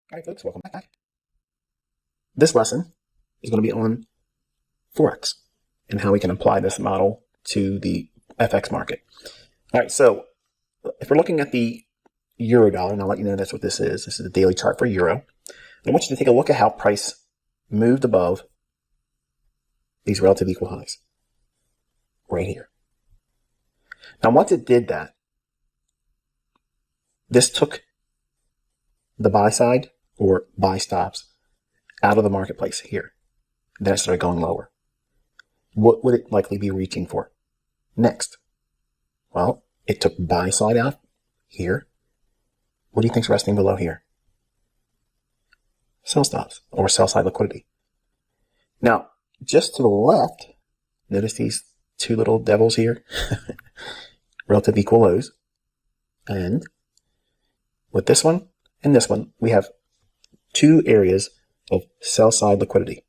All right, folks, welcome back. This lesson is going to be on Forex and how we can apply this model to the FX market. All right, so if we're looking at the euro dollar, and I'll let you know that's what this is. This is the daily chart for euro. I want you to take a look at how price moved above these relative equal highs right here. Now, once it did that, this took the buy side or buy stops out of the marketplace here. Then it started going lower. What would it likely be reaching for next? Well, it took buy side out here. What do you think's resting below here? Sell stops or sell side liquidity. Now, just to the left, notice these two little devils here, relative equal lows. And with this one and this one, we have two areas of sell side liquidity.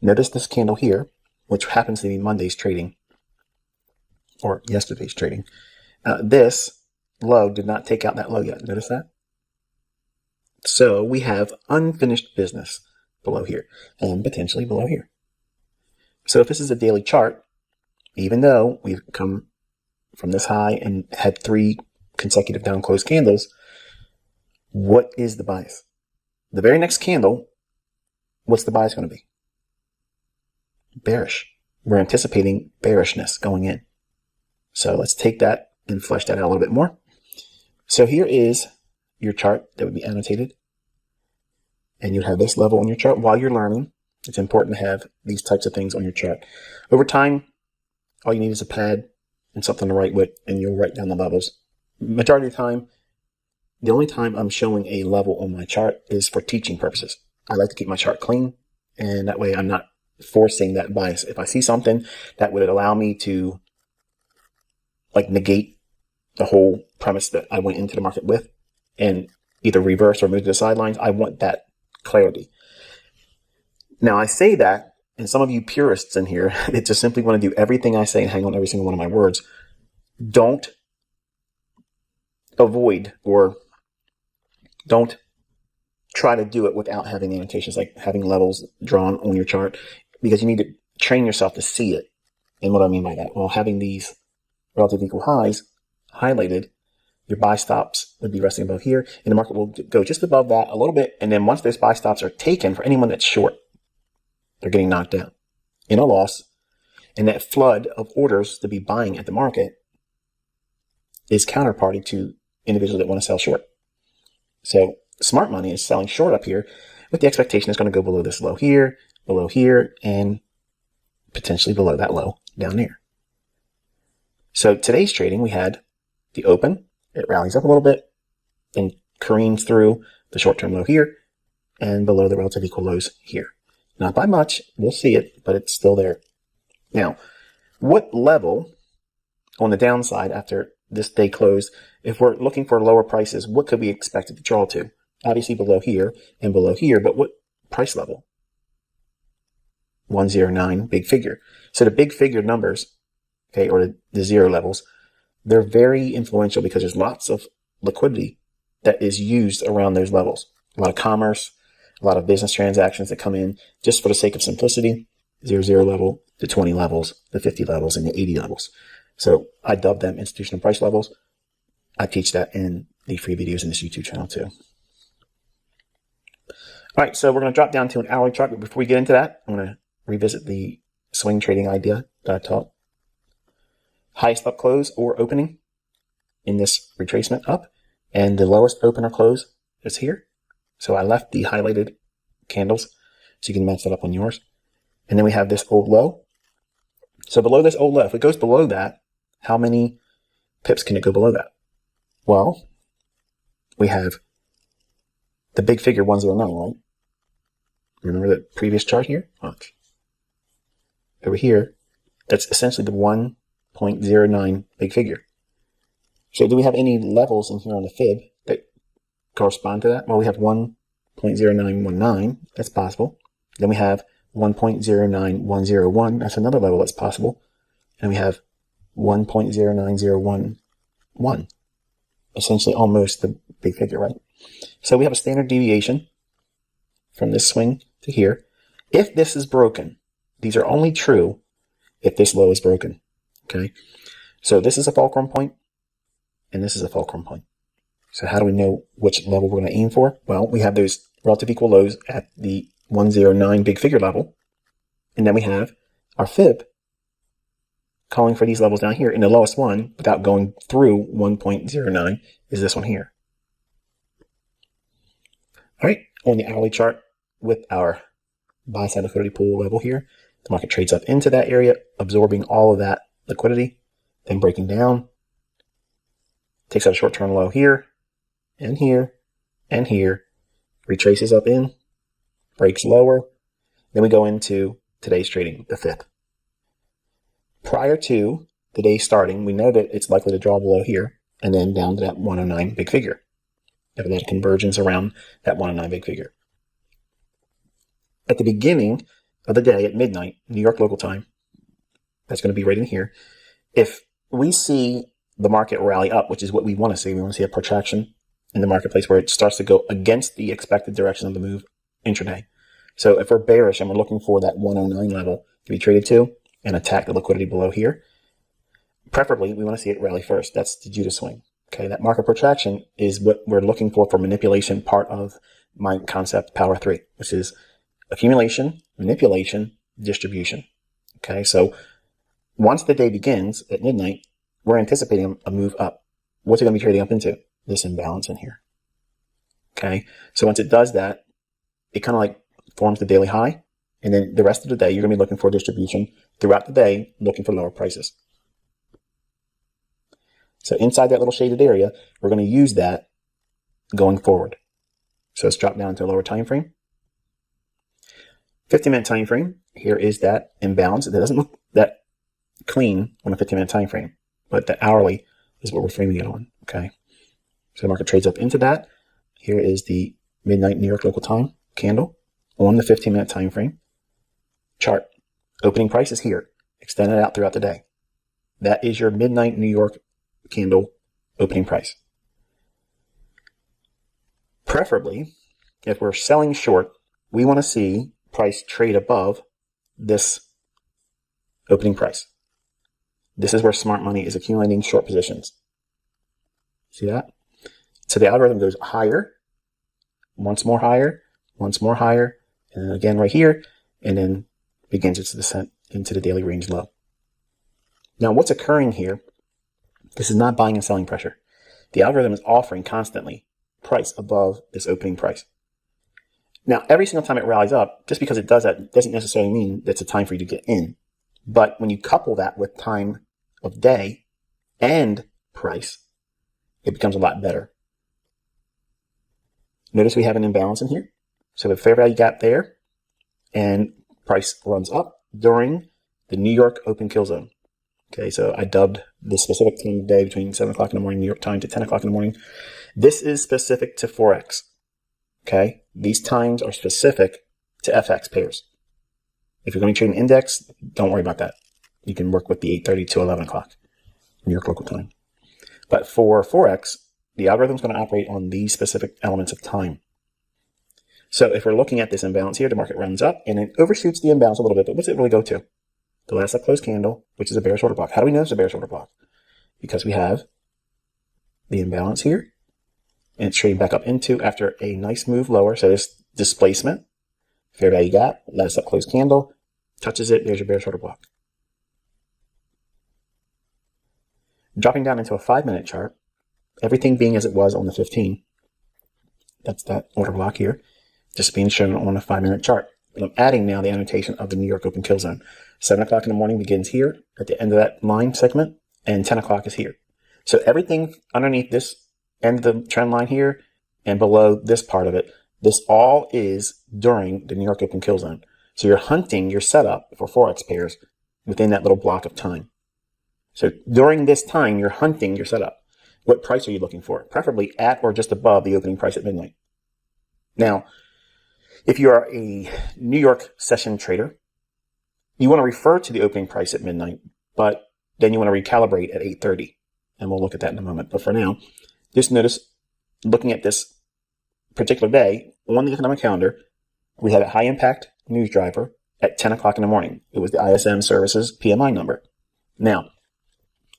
Notice this candle here, which happens to be Monday's trading or yesterday's trading. This low did not take out that low yet. Notice that? So we have unfinished business below here and potentially below here. So if this is a daily chart, even though we've come from this high and had 3 consecutive down close candles, what is the bias? The very next candle, what's the bias going to be? Bearish. We're anticipating bearishness going in. So let's take that and flesh that out a little bit more. So here is your chart that would be annotated. And you'd have this level on your chart while you're learning. It's important to have these types of things on your chart. Over time, all you need is a pad and something to write with, and you'll write down the levels. Majority of the time, the only time I'm showing a level on my chart is for teaching purposes. I like to keep my chart clean, and that way I'm not forcing that bias. If I see something that would allow me to negate the whole premise that I went into the market with and either reverse or move to the sidelines, I want that clarity. Now I say that, and some of you purists in here that just simply want to do everything I say and hang on every single one of my words, don't avoid or don't try to do it without having annotations, like having levels drawn on your chart, because you need to train yourself to see it. And what do I mean by that? Well, having these relative equal highs highlighted, your buy stops would be resting above here, and the market will go just above that a little bit. And then once those buy stops are taken, for anyone that's short, they're getting knocked down in a loss. And that flood of orders to be buying at the market is counterparty to individuals that want to sell short. So smart money is selling short up here with the expectation it's going to go below this low here, and potentially below that low down there. So today's trading, we had the open. It rallies up a little bit and careens through the short-term low here and below the relative equal lows here. Not by much. We'll see it, but it's still there. Now, what level on the downside after this day closed, if we're looking for lower prices, what could we expect it to draw to? Obviously below here and below here, but what price level? 109, big figure. So the big figure numbers, okay, or the zero levels, they're very influential because there's lots of liquidity that is used around those levels. A lot of commerce, a lot of business transactions that come in just for the sake of simplicity. 0 level, the 20 levels, the 50 levels, and the 80 levels. So I dub them institutional price levels. I teach that in the free videos in this YouTube channel too. All right, so we're going to drop down to an hourly chart. But before we get into that, I'm going to revisit the swing trading idea that I taught. Highest up close or opening in this retracement up, and the lowest open or close is here. So I left the highlighted candles so you can match that up on yours. And then we have this old low. So below this old low, if it goes below that, how many pips can it go below that? Well, we have the big figure 109, right? Remember the previous chart here? Watch. Over here, that's essentially the 1.09 big figure. So do we have any levels in here on the fib that correspond to that? Well, we have 1.0919. That's possible. Then we have 1.09101. That's another level that's possible. And we have 1.09011. Essentially almost the big figure, right? So we have a standard deviation from this swing to here. If this is broken, these are only true if this low is broken. Okay, so this is a fulcrum point, and this is a fulcrum point. So how do we know which level we're going to aim for? Well, we have those relative equal lows at the 109 big figure level, and then we have our fib calling for these levels down here, and the lowest one without going through 1.09 is this one here. All right, on the hourly chart with our buy side liquidity pool level here, the market trades up into that area, absorbing all of that liquidity, then breaking down, takes out a short-term low here, and here, and here, retraces up in, breaks lower, then we go into today's trading, the 5th. Prior to the day starting, we know that it's likely to draw below here, and then down to that 109 big figure. Have that convergence around that 109 big figure. At the beginning of the day at midnight, New York local time, that's going to be right in here. If we see the market rally up, which is what we want to see a protraction in the marketplace where it starts to go against the expected direction of the move intraday. So if we're bearish and we're looking for that 109 level to be traded to and attack the liquidity below here, preferably we want to see it rally first. That's the Judas swing. Okay, that market protraction is what we're looking for manipulation, part of my concept power 3, which is accumulation, manipulation, distribution. Okay, so once the day begins at midnight, we're anticipating a move up. What's it going to be trading up into? This imbalance in here. Okay, so once it does that, it kind of like forms the daily high, and then the rest of the day, you're going to be looking for distribution throughout the day, looking for lower prices. So inside that little shaded area, we're going to use that going forward. So let's drop down into a lower time frame. 15-minute time frame. Here is that imbalance. It doesn't look that clean on a 15-minute time frame, but the hourly is what we're framing it on. Okay. So the market trades up into that. Here is the midnight New York local time candle on the 15-minute time frame. Chart. Opening price is here. Extend it out throughout the day. That is your midnight New York candle opening price. Preferably, if we're selling short, we want to see price trade above this opening price. This is where smart money is accumulating short positions. See that? So the algorithm goes higher, once more higher, once more higher, and then again right here, and then begins its descent into the daily range low. Now what's occurring here, this is not buying and selling pressure. The algorithm is offering constantly price above this opening price. Now, every single time it rallies up, just because it does that doesn't necessarily mean that's a time for you to get in. But when you couple that with time of day and price, it becomes a lot better. Notice we have an imbalance in here. So the fair value gap there, and price runs up during the New York open kill zone. Okay, so I dubbed this specific time of day between 7 o'clock in the morning New York time to 10 o'clock in the morning. This is specific to Forex. Okay, these times are specific to FX pairs. If you're going to trade an index, don't worry about that. You can work with the 8:30 to 11 o'clock New York local time. But for Forex, the algorithm is going to operate on these specific elements of time. So if we're looking at this imbalance here, the market runs up and it overshoots the imbalance a little bit, but what's it really go to? The last up close candle, which is a bearish order block. How do we know it's a bearish order block? Because we have the imbalance here, and it's trading back up into after a nice move lower. So this displacement, fair value gap, last up close candle, touches it, there's your bearish order block. Dropping down into a 5-minute chart, everything being as it was on the 15, that's that order block here, just being shown on a 5-minute chart. But I'm adding now the annotation of the New York open kill zone. 7 o'clock in the morning begins here at the end of that line segment, and 10 o'clock is here. So everything underneath this end of the trend line here and below this part of it, this all is during the New York open kill zone. So you're hunting your setup for Forex pairs within that little block of time. So during this time, you're hunting your setup. What price are you looking for? Preferably at or just above the opening price at midnight. Now, if you are a New York session trader, you want to refer to the opening price at midnight, but then you want to recalibrate at 8:30. And we'll look at that in a moment. But for now, just notice, looking at this particular day on the economic calendar, we had a high impact news driver at 10 o'clock in the morning. It was the ISM Services PMI number. Now,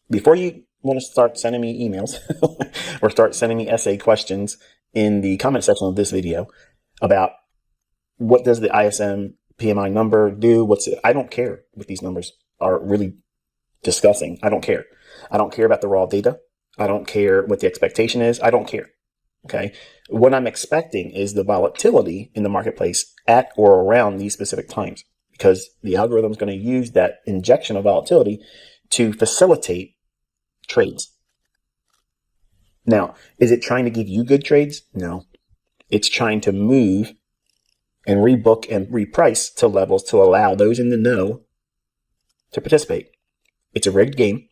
before you want to start sending me emails or start sending me essay questions in the comment section of this video about what does the ISM PMI number do, I don't care what these numbers are really discussing. I don't care. I don't care about the raw data. I don't care what the expectation is. I don't care. Okay. What I'm expecting is the volatility in the marketplace at or around these specific times, because the algorithm is going to use that injection of volatility to facilitate trades. Now, is it trying to give you good trades? No. It's trying to move and rebook and reprice to levels to allow those in the know to participate. It's a rigged game.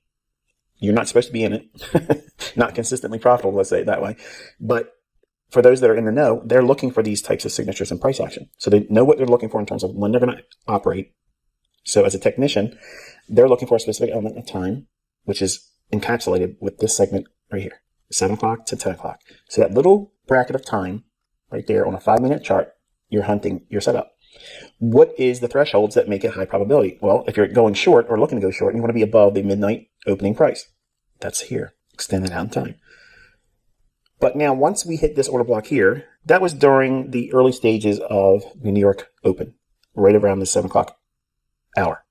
You're not supposed to be in it. Not consistently profitable, let's say it that way. But for those that are in the know, they're looking for these types of signatures and price action. So they know what they're looking for in terms of when they're going to operate. So as a technician, they're looking for a specific element of time, which is encapsulated with this segment right here, 7 o'clock to 10 o'clock. So that little bracket of time right there on a 5-minute chart, you're hunting your setup. What is the thresholds that make it high probability? Well, if you're going short or looking to go short, you want to be above the midnight opening price. That's here, extended out in time. But now once we hit this order block here, that was during the early stages of the New York Open, right around the 7 o'clock hour.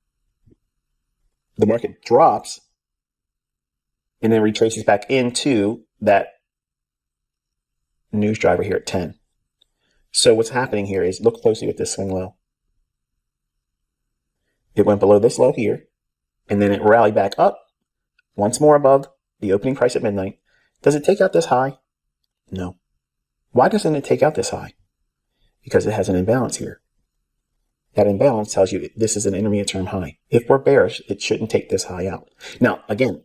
The market drops and then retraces back into that news driver here at 10. So what's happening here is, look closely with this swing low. It went below this low here, and then it rallied back up once more above the opening price at midnight. Does it take out this high? No. Why doesn't it take out this high? Because it has an imbalance here. That imbalance tells you this is an intermediate term high. If we're bearish, it shouldn't take this high out. Now, again,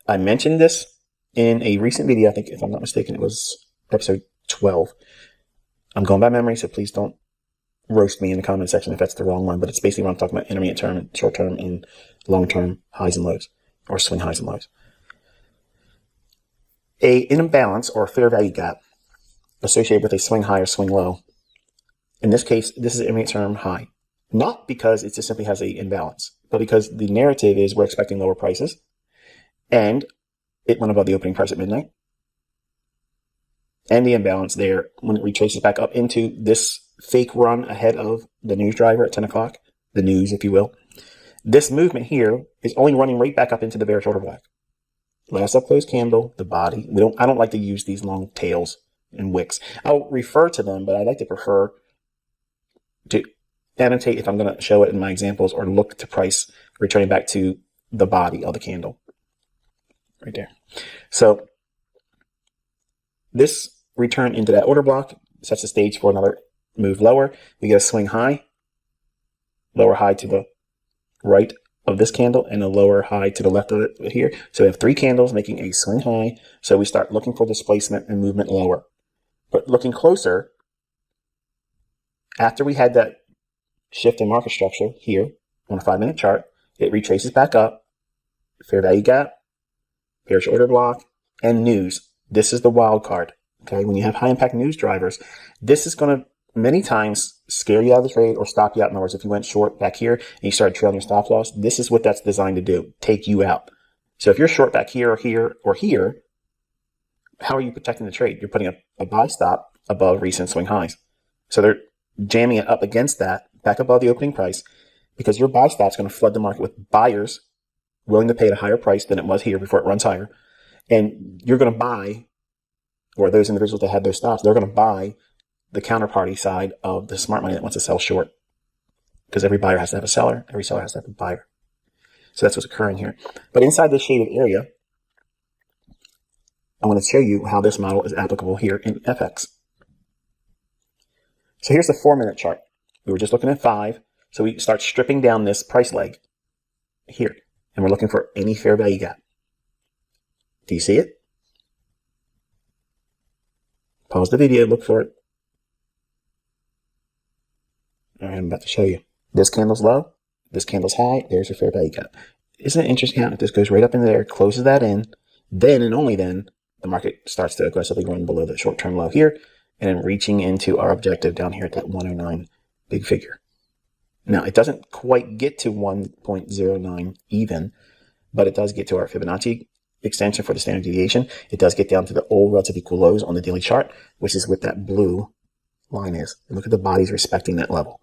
I mentioned this in a recent video. I think, if I'm not mistaken, it was episode 12. I'm going by memory, so please don't roast me in the comment section if that's the wrong one. But it's basically when I'm talking about intermediate term and short term and long term highs and lows, or swing highs and lows. An imbalance or fair value gap associated with a swing high or swing low. In this case, this is an intermediate term high. Not because it just simply has an imbalance, but because the narrative is we're expecting lower prices, and it went above the opening price at midnight. And the imbalance there, when it retraces back up into this fake run ahead of the news driver at 10 o'clock, the news, if you will. This movement here is only running right back up into the bearish order block. Last up close candle, the body. I don't like to use these long tails and wicks. I'll refer to them, but I like to prefer to annotate if I'm going to show it in my examples, or look to price returning back to the body of the candle. Right there. So this return into that order block sets the stage for another move lower. We get a swing high, lower high to the right of this candle, and a lower high to the left of it here. So we have 3 candles making a swing high. So we start looking for displacement and movement lower. But looking closer, after we had that shift in market structure here on a 5-minute chart, it retraces back up, fair value gap, bearish order block, and news. This is the wild card. Okay, when you have high impact news drivers, this is going to many times scare you out of the trade or stop you out. In other words, if you went short back here and you started trailing your stop loss, this is what that's designed to do, take you out. So if you're short back here or here or here, how are you protecting the trade? You're putting a buy stop above recent swing highs. So they're jamming it up against that, back above the opening price, because your buy stop is going to flood the market with buyers willing to pay at a higher price than it was here before it runs higher. And you're going to buy, or those individuals that had those stops, they're going to buy the counterparty side of the smart money that wants to sell short. Because every buyer has to have a seller, every seller has to have a buyer. So that's what's occurring here. But inside this shaded area, I want to show you how this model is applicable here in FX. So here's the 4-minute chart. We were just looking at 5. So we start stripping down this price leg here. And we're looking for any fair value gap. Do you see it? Pause the video, look for it. All right, I'm about to show you. This candle's low, this candle's high, there's your fair value gap. Isn't it interesting how if this goes right up in there, closes that in, then and only then, the market starts to aggressively run below the short-term low here, and then reaching into our objective down here at that 109 big figure. Now, it doesn't quite get to 1.09 even, but it does get to our Fibonacci extension for the standard deviation. It does get down to the old relative equal lows on the daily chart, which is what that blue line is. And look at the bodies respecting that level.